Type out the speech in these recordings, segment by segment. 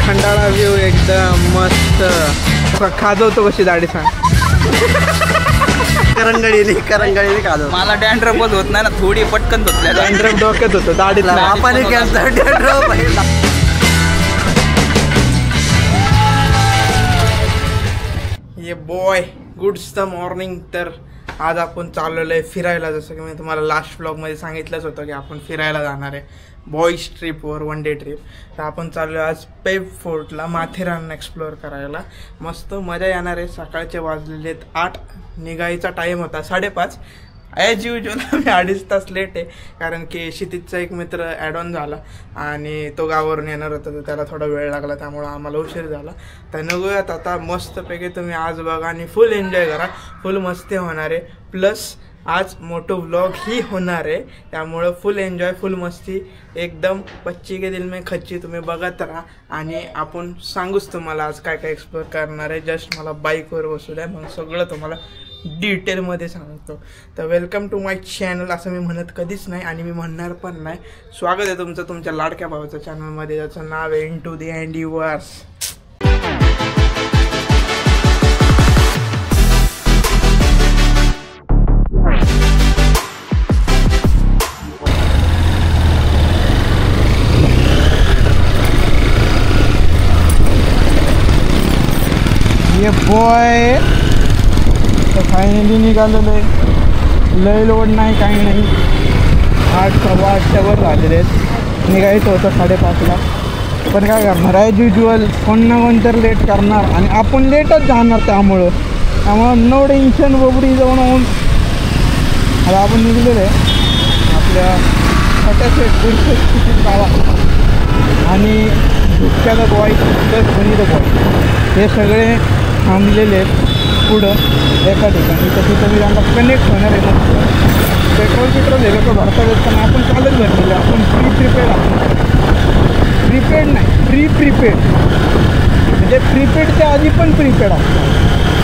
Khandala view एकदम मस्त. खाजवतो कशी दाढी सांग. करंगळीने खाजव. मला डॅन्ड्रफच होत नाही ना, थोडी पटकन धुतल्या. डॅन्ड्रफ डोक्यात होतं, दाढीला आपण ये बॉय गुड्स द मॉर्निंग. तर आज आपण चाललेलो आहे फिरायला. जसं की मी तुम्हाला लास्ट व्लॉगमध्ये सांगितलंच होतं की आपण फिरायला जाणार आहे बॉईज ट्रिपवर, 1 डे ट्रिप. तर आपण चाललो आज पेप फोर्टला, माथेरान एक्सप्लोअर करायला. मस्त मजा येणार आहे. सकाळचे वाजलेलेत 8, निघायचा टाईम होता 5:30. ॲज युजल आम्ही 2.5 तास लेट आहे, कारण की क्षितिजचा एक मित्र ॲड ऑन झाला आणि तो गावावरून येणार होता, तर त्याला थोडा वेळ लागला, त्यामुळं आम्हाला उशीर झाला. तर निघूयात आता मस्तपैकी. तुम्ही आज बघा आणि फुल एन्जॉय करा. फुल मस्ती होणार आहे. प्लस आज मोठं व्लॉग ही होणार आहे, त्यामुळं फुल एन्जॉय, फुल मस्ती एकदम. बच्ची के दिल में खच्ची. तुम्ही बघत राहा आणि आपण सांगूच तुम्हाला आज काय काय एक्सप्लोअर करणार आहे. जस्ट मला बाईकवर बसू द्या, मग सगळं तुम्हाला डिटेलमध्ये सांगतो. तर वेलकम टू माय चॅनल असं मी म्हणत कधीच नाही आणि मी म्हणणार पण नाही. स्वागत आहे तुमचं तुमच्या लाडक्या भावाच्या चॅनलमध्ये, ज्याचं नाव आहे इंटू दी हँडीवर्स. ये बॉय तर फायनली निघालेलं आहे. लय लोड नाही, काही नाही. 8, 8:15 वर झालेले आहेत. निघायचं होतं 5:30ला, पण काय करणार, ॲज युजल कोण ना कोण तर लेट करणार आणि आपण लेटच जाणार. त्यामुळं नो टेन्शन बोबडी जाऊन आता आपण निघलेलं आहे आपल्या छोट्याशा गुडशेट गावा आणि झुटक्या द बॉय प्लस धनी द बॉय हे सगळे थांबलेले आहेत पुढं एका ठिकाणी. तर तिथं मी त्यांना कनेक्ट होणार आहे. मस्त पेट्रोल हे लोक भरता येताना आपण चालत भरलेलं. आपण प्रिपेड असतो. प्रिपेड नाही, प्रिपेड म्हणजे प्रिपेडच्या आधी पण प्रिपेड असतो.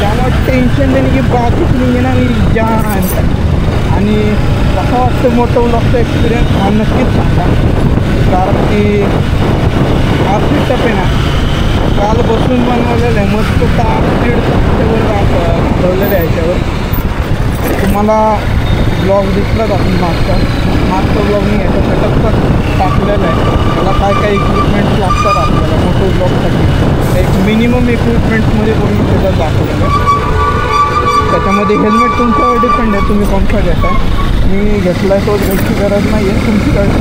त्यामुळे टेन्शन नाही की बाकीच नाही ना मी जान. आणि कसं वाटतं मोठं ब्लॉगचा एक्सपिरियन्स हा नक्कीच सांगा, कारण की हा सेटअप आहे ना काल बसून बनवलेलं आहे. मस्त 8-1.5 तासावर दाखवलेलं आहे. याच्यावर तुम्हाला ब्लॉग दिसलाच आपण मागचा ब्लॉग मी याचा सेटअपचा टाकलेला आहे. त्याला काय काय इक्विपमेंट्स लागतात आपल्याला मोठं ब्लॉगसाठी. एक मिनिमम इक्विपमेंट्समध्ये पूर्ण सगळं दाखवलेलं आहे. त्याच्यामध्ये हेल्मेट तुमच्यावर डिपेंड आहे, तुम्ही कोणता घेता. मी घेतला आहे तोच घ्यायची गरज नाही आहे, तुमची गरज.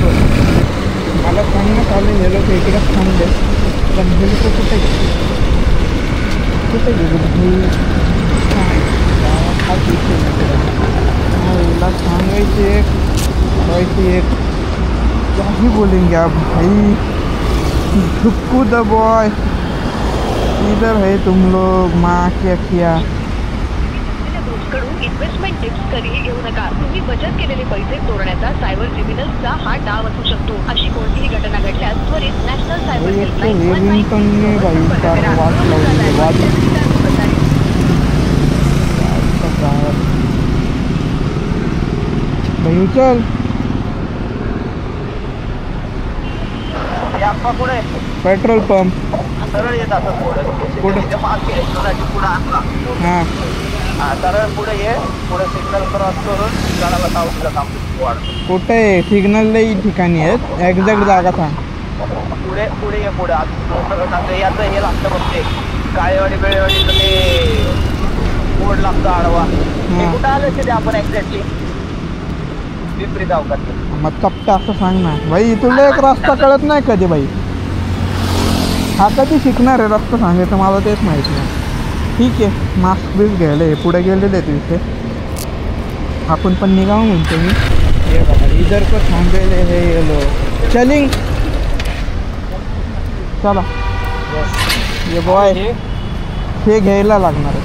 मला सांगण्यात आलं हे लोक इकडेच थांबले, पण हे लोक कुठे गेले हिला सांगायची एक करायची एक. काही बोलेंगे आप भाई, झुक्कू द बॉय इधर है तुम लोग. माँ क्या किया. इन्व्हेस्टमेंट टिप्स कधीही घेऊ नका. तुम्ही बचत केलेले पैसे चोरण्याचा सायबर क्रिमिनल्सचा हा डाव असू शकतो. अशी कोणतीही घटना घडल्यास त्वरित नॅशनल सायबर हेल्पलाईन 19 भाई चल पुढे पेट्रोल पंप सरळ येत असं पुढे हां सरळ पुढे ये. पुढे सिग्नल क्रॉस करून गाडाला साऊथला थांबतो. कुठे आहे सिग्नल? लई ठिकाणी आहेत, एक्झॅक्ट जागा सांग. पुढे पुढे ये. पुढे आता याचं हे लागतं बघ, ते काळेवाडी बेळेवाडीचं ते बोर्ड लागतं आडवा. ते कुठं आलं ते आपण एक्झॅक्टली पिंपरी चौकात. मग चपटा असं सांग ना भाई. तुला एक रस्ता कळत नाही कधी भाई. हा कधी शिकणार आहे रस्ता सांगायचं, मला तेच माहिती नाही. ठीक आहे, मास्क बीस घ्यायला हे पुढे गेलेले आहेत इथे. आपण पण निघावं म्हणतो मी. हे बघा इधर को थांबलेले हे लोक. चलिंग चला. ये बॉय हे घ्यायला लागणार आहे.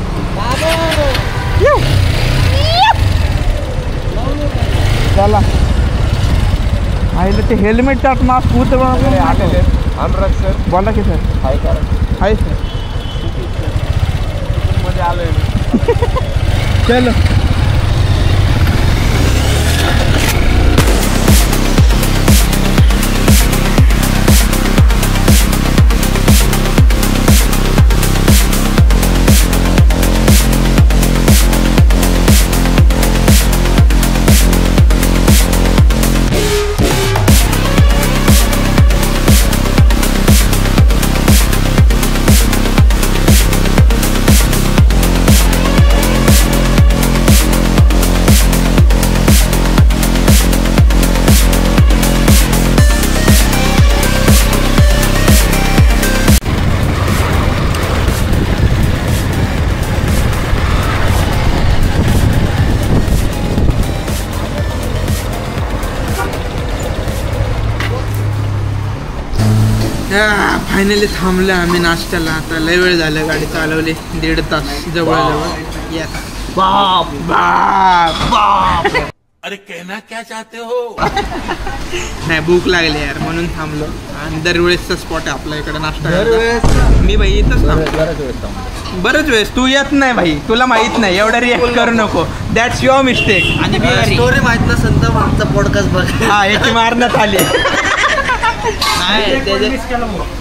चला आईला ते हेल्मेट टाक, मास्क होतं अनुराग सर बोला की सर. आहे सर मध्ये आलोय. चलो फायनली थांबलो आम्ही नाश्त्याला. आता लय वेळ झालं, गाडी चालवली 1.5 तास जवळ. येस बाप बाप बाप. अरे कहना क्या चाहते हो? नाही भूक लागली यार म्हणून थांबलो. आणि दरवेळेसचा स्पॉट आहे आपल्या इकडे नाश्ता. मी भाई येतच ना बरंच वेळेस. तू येत नाही भाई, तुला माहित नाही, एवढा रिॲक्ट करू नको. That's your mistake. आणि स्टोरी माहित नसेल तर आमचा पॉडकास्ट बघ. हा याची मारण्यात आली.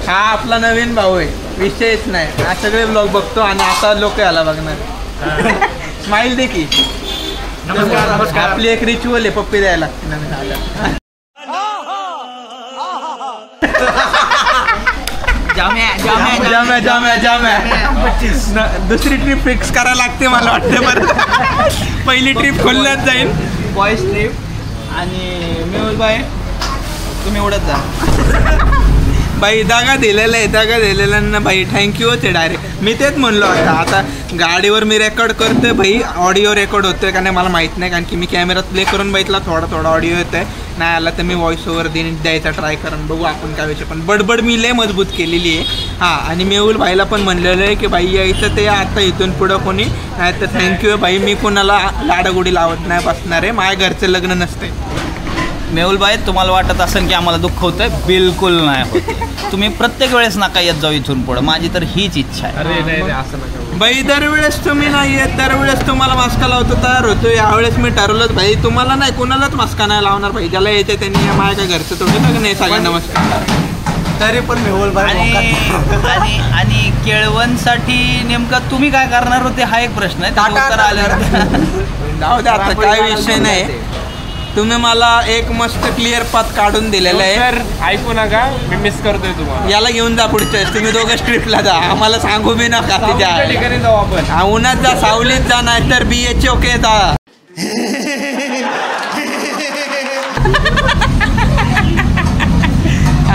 हा आपला नवीन भाऊ आहे, विषयच नाही. हा सगळे ब्लॉग बघतो आणि आता लोक याला बघणार. स्माइल दे की. आपली एक रिच्युअल आहे पप्पी द्यायला लागते नवीन आल्या. जाम्या जाम्या जाम्या. दुसरी ट्रिप फिक्स करायला लागते मला वाटतं. बरं पहिली ट्रिप खोलण्यात जाईल बॉईज ट्रिप. आणि मेहुल बाय तुम्ही उडत जा. बाई दागा दिलेला आहे, दागा दिलेल्यांना बाई थँक्यूच आहे डायरेक्ट. मी तेच म्हणलो आता गाडीवर मी रेकॉर्ड करतोय भाई, ऑडिओ रेकॉर्ड होतोय का नाही मला माहीत नाही. कारण की मी कॅमेरात प्ले करून बघितला, थोडा ऑडिओ येतोय. नाही आला तर मी व्हॉइस ओव्हर द्यायचा ट्राय करून बघू आपण काय विषय. पण बडबड मी लय मजबूत केलेली आहे. हां आणि मेहुल भाईला पण म्हणलेलं आहे की बाई यायचं ते आता इथून पुढं कोणी नाही तर थँक्यू आहे भाई. मी कोणाला लाडागोडी लावत नाही बसणार आहे. माझ्या घरचं लग्न नसते. मेहुलबाई तुम्हाला वाटत असेल की आम्हाला दुःख होतंय, बिलकुल नाही होत. तुम्ही प्रत्येक वेळेस नका येत जाऊ इथून पुढं. माझी तर हीच इच्छा आहे. बाई दरवेळेस तुम्ही नाही येत, दरवेळेस तुम्हाला मास्का लावतो तयार होतो. यावेळेस मी ठरवलंच भाई तुम्हाला नाही कोणालाच मास्का नाही लावणार भाई. ज्याला येते त्यांनी माझ्या काय घरचं थोडं नाही सगळ्यांना नमस्कार. तरी पण मेहुल आणि केळवणसाठी नेमकं तुम्ही काय करणार होते हा एक प्रश्न आहे. उत्तर आल्यावर जाऊ दे आता काय विषय नाही. तुम्ही मला एक मस्त क्लिअर पाथ काढून दिलेला आहे. ऐकू नका, मी मिस करतोय तुम्हाला. याला घेऊन जा पुढच्या वेळेस. तुम्ही दोघं ट्रिपला जा, आम्हाला सांगू बी नका. तिच्या ठिकाणी जाऊ आपण. उन्हात जा, सावलीत जा, नाही तर BHO जा.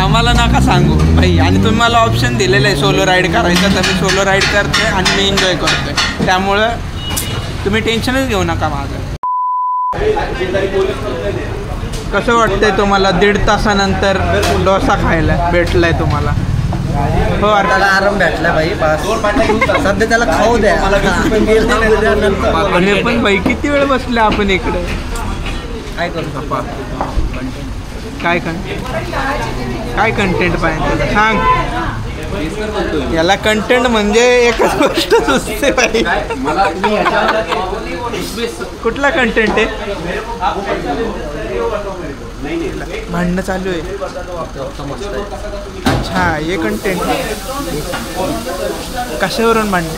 आम्हाला नका सांगू भाई. आणि तुम्ही मला ऑप्शन दिलेलं आहे सोलो राईड करायचं, तर मी सोलो राईड करतोय आणि मी एन्जॉय करतोय. त्यामुळं तुम्ही टेन्शनच घेऊ नका माझं. कसं वाटतंय तुम्हाला 1.5 तासानंतर डोसा खायला भेटलाय तुम्हाला? हो त्याला आराम भेटला भाई. सध्या त्याला खाऊ द्या. आणि पण भाई किती वेळ बसले आपण इकडे. काय करू काय कंटेंट पाहिजे सांग. याला कंटेंट म्हणजे एकच गोष्ट सुचते पाहिजे. कुठला कंटेंट आहे? भांडणं चालू आहे. अच्छा हे कंटेंट. कशावरून भांडण?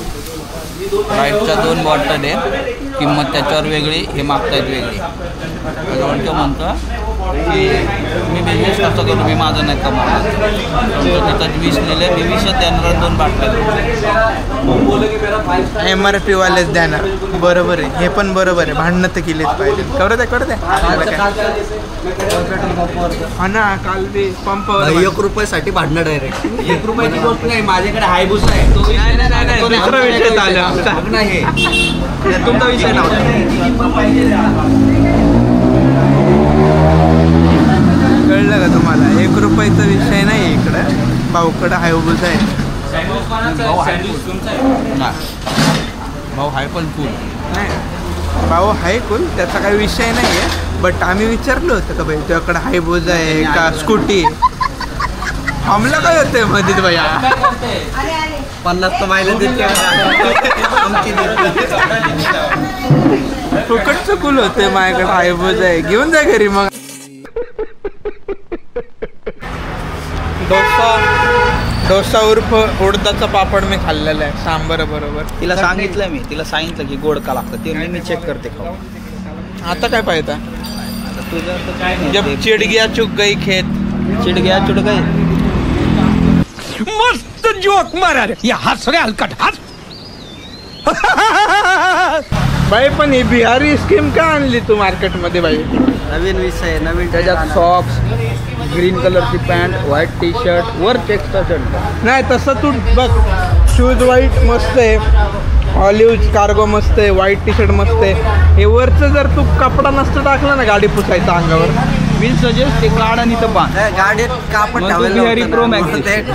राईटच्या 2 बॉटल आहे, किंमत त्याच्यावर वेगळी, हे मागतायत वेगळी. तो म्हणतो की मी बिझनेस करतो की मी माझं नाही कमावणार. त्याच्यात 20 लिहिले, मी 20 देणार, 2 बाटल्या. MRP वालेच देणार. बरोबर आहे, हे पण बरोबर आहे. भांडणं तर केलीच पाहिजे. करत हा ना. काल बी पंपावर 1 रुपयासाठी भांडणं डायरेक्ट. 1 रुपयाची गोष्ट नाही, माझ्याकडे हायबूस आहे. दुसरा विषय चालू आमचा. तुमचा विषय नव्हता. कळलं का तुम्हाला? 1 रुपयाचा विषय नाही इकडं. भाऊकडं हायबूस आहे. भाऊ हाय पण फुल नाही भाऊ हाय कुल, त्याचा काही विषय नाही आहे. बट आम्ही विचारलं होतं का भाई तुझ्याकडं हायबूज आहे का स्कूटी? थांबलं काय होतं मध्ये भैया? 50 तर मायला देते. फुकटचं कुल होते माझ्याकडे हायबूज आहे, घेऊन जा घरी. मग डोसा उर्फ उडदाचा पापड मी खाल्लेला आहे सांबर बरोबर. तिला सांगितलं की गोड का लागतं ते मी चेक करते खाऊ. आता काय पाहिजे? तुझं तर काय नाही. जब चिड गया चुक गई खेत. चिड गया चुड गई. मस्त जोक मारा रे. या हस रे हलकट हस. बाई पण ही बिहारी स्कीम का आणली तू मार्केटमध्ये बाई? नवीन विषय, नवीन त्याच्यात सॉक्स, ग्रीन कलरची पॅन्ट, व्हाईट टी शर्ट, वर एक्स्ट्रा शर्ट. नाही तसं तू बघ. शूज व्हाईट मस्त आहे, ऑलिव्ह कार्गो मस्त आहे, व्हाईट टी शर्ट मस्त आहे. हे वरचं जर तू कपडा नसतं टाकला ना गाडी पुसायचा अंगावर विल सजेस्ट ते काढ आणि इथं बांध. गाडीत कापड मग तू ठेवायला बिहारी होतं ना. प्रो मॅक्स मग ते दिसते.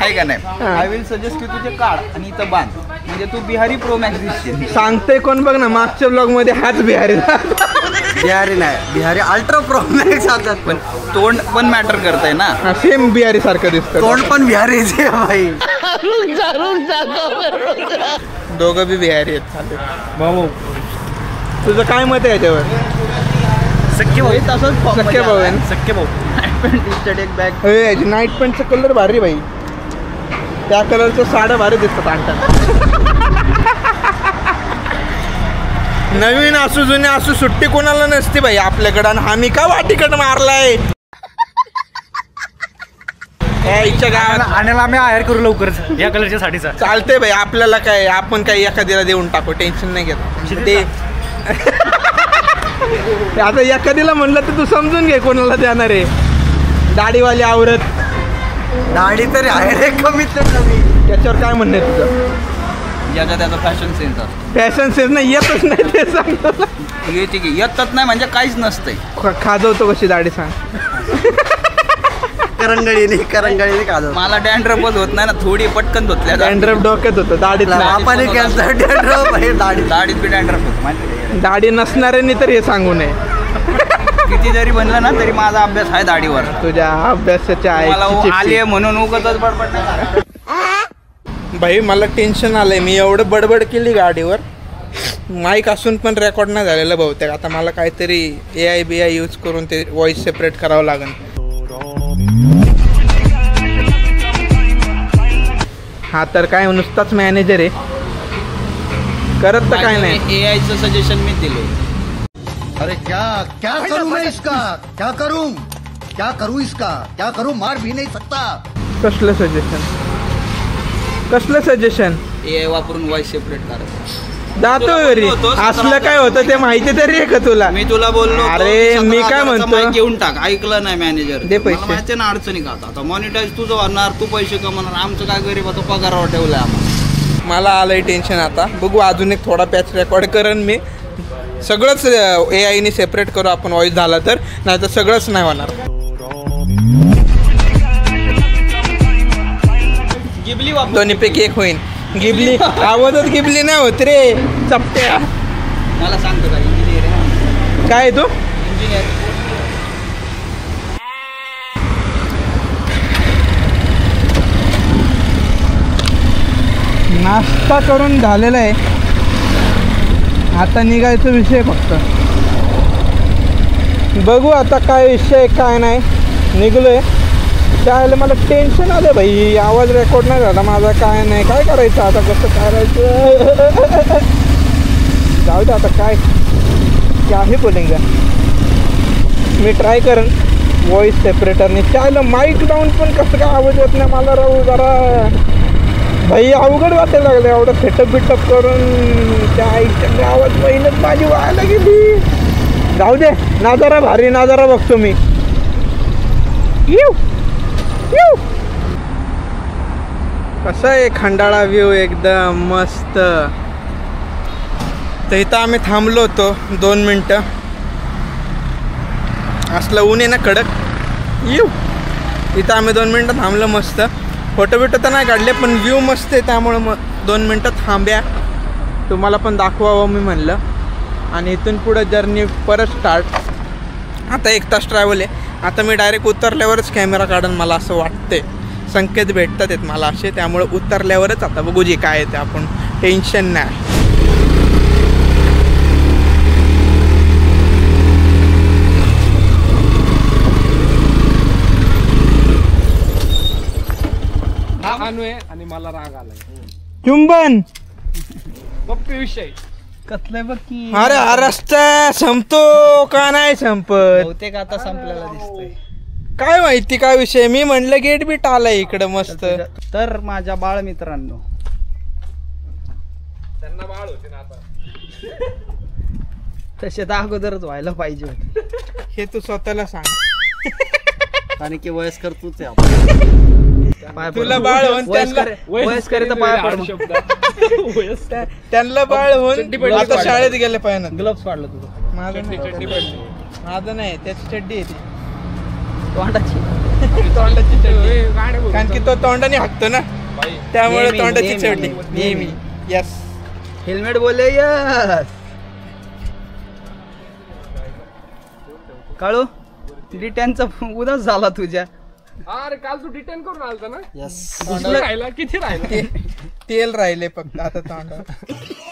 आहे का नाही. आय विल सजेस्ट की तू ते काढ आणि इथं बांध म्हणजे तू बिहारी प्रो मॅक्स दिसशील. सांगते कोण बघ ना, मागच्या ब्लॉग मध्ये हाच बिहारी. बिहारी नाही, बिहारी अल्ट्रा प्रो मॅक्स असतात. पण तोंड पण मॅटर करतंय ना. सेम बिहारी सारखं दिसतं. तोंड पण बिहारीचे आहे भाई. दोघं बी बिहारी आहेत. भाऊ तुझं काय मत आहे याच्यावर? सख्खे भाऊ तसंच सख्खे भाऊ आहे ना? सख्खे भाऊ एक बॅग. याची नाईट पॅन्टचा कलर भारी भाई. त्या कलरच्या साड्या भारी दिसतात आणतात. नवीन असू जुने असू सुट्टी कोणाला नसते भाई आपल्याकडं. आणि आम्ही का वाटीकडं मारलाय इच्छा गावाला. आणायला आम्ही हायर करू लवकरच या कलरच्या साडीचा. चालते भाई आपल्याला काय, आपण काही एखाद्याला देऊन टाकू, टेन्शन नाही घेत ते. आता एखाद्याला म्हणलं तर तू समजून घे कोणाला देणार आहे. दाढीवाली आवरत दाढी तरी आहे रे कमीत कमी. त्याच्यावर काय म्हणणं आहे तुझं? ज्याचा त्याचा फॅशन सेन्स असतो. फॅशन सेन्स नाही येतच नाही ते सांगतो. येते की येतच नाही म्हणजे काहीच नसतंय. खाजवतो कशी दाढी सांग. करंगळीने खाजव. मला डॅन्ड्रफच होत नाही ना, थोडी पटकन धुतल्या. डॅन्ड्रफ डोक्यात होतं, दाढीत नाही. आपण दाढीत बी डॅन्ड्रफ होतं माहिती. दाढी नसणाऱ्यांनी तर हे सांगू नये. किती जरी बनलं ना तरी माझा अभ्यास आहे दाढीवर. तुझ्या अभ्यासाच्या मला आहे आली म्हणून उगाचच बडबड नाही. भाई मला टेन्शन आलंय. मी एवढं बडबड केली गाडीवर, माईक असून पण रेकॉर्ड नाही झालेलं बहुतेक. आता मला काहीतरी AI यूज करून ते व्हॉइस सेपरेट करावं लागेल. हा तर काय नुसताच मॅनेजर आहे, करत तर काय नाही. AIचं सजेशन मी दिले. अरे क्या करूं मैं इसका, क्या करूं इसका, क्या करूं, मार भी नहीं सकता. कसलं सजेशन? AI वापरून व्हॉइस सेपरेट करायचं. जातो घरी. असलं काय होतं ते माहिती तरी आहे का तुला? मी तुला बोललो. अरे मी काय म्हणतो, घेऊन टाक. ऐकलं नाही मॅनेजर. दे पैसे. माहिती ना अडचणी का आता मॉनिटाईज तुझं होणार, तू पैसे कमवणार. आमचं काय गरीबाचं पगारावर ठेवलंय आम्हाला. मला आलंय टेन्शन. आता बघू अजून एक थोडा पॅच रेकॉर्ड करेन मी. सगळंच AI सेपरेट करू आपण व्हॉइस झाला तर, नाही तर सगळंच नाही होणार. गिबली वापर. दोन्हीपैकी एक होईल. गिबली आवाजच गिबली नाही होत रे चपट्या. मला सांगतो का इंजिनियर आहे. काय तू इंजिनियर. नाश्ता करून झालेला आहे. आता निघायचा विषय फक्त. बघू आता काय विषय काय नाही. निघलोय. त्यावेळेला मला टेन्शन आलं भाई. आवाज रेकॉर्ड नाही झाला माझा, काय नाही. काय करायचं आता, कसं करायचं? जाऊ दे आता, काय आहे बोलेंगे. मी ट्राय करेन व्हॉइस सेपरेटरने. त्यावेळेला माईक लावून पण कसं काय आवाज येत नाही मला. राहू जरा भाई अवघड वाटायला लागलं एवढं सेटअप बिटअप करून. त्या आईच्या आवाज मेहनत माझी व्हायला गेली. जाऊ दे, नजारा भारी नजारा बघतो मी. कसा आहे खंडाळा व्ह्यू, एकदम मस्त. तर इथं आम्ही थांबलो होतो 2 मिनटं. असलं ऊन आहे ना कडक. इथं आम्ही 2 मिनटं थांबलो मस्त. फोटो बिटो तर नाही काढले पण व्ह्यू मस्त आहे, त्यामुळं मग 2 मिनटं थांब्या, तुम्हाला पण दाखवावं मी म्हणलं. आणि इथून पुढं जर्नी परत स्टार्ट. आता 1 तास ट्रॅव्हल आहे. आता मी डायरेक्ट उतरल्यावरच कॅमेरा काढून मला असं वाटते. संकेत भेटतात आहेत मला असे, त्यामुळं उतरल्यावरच आता बघू जे काय आहे ते. आपण टेन्शन नाही. आणि मला राग आलाय. चुंबन पप्पी विषय कसलं बघ की. अरे हा रस्ता संपतो का नाही संपत? बहुतेक आता संपलेला दिसतोय. काय माहिती काय विषय. मी म्हणलं गेट बीट आलाय इकडं मस्त. तर माझ्या बाळ मित्रांनो, त्यांना बाळ होते ना आता. तसे तर अगोदरच व्हायला पाहिजे होते. हे तू स्वतःला सांग. आणि की वयस्कर तूच आहे आपण. तुला बाळ होऊन वयस्कर तर पाया पड. त्यांना बाळ होऊन आता शाळेत गेले पाहिजे. ग्लव्स पाडलं तुझं. माझं नाही. माझं नाही त्याची चड्डी आहे ती तोंडाची तोंडाची चड्डी गाड्या बघ. कारण की तो तोंडाने हाकतो ना बाई, त्यामुळे नेहमी, तोंडाची नेहमी, चड्डी नेहमी. नेहमी यस हेल्मेट बोलले यस काळू डिटेनचा उदास झाला तुझ्या अरे काल तू डिटेन करून आलता ना यस किती राहिला तेल राहिले फक्त आता तोंडावर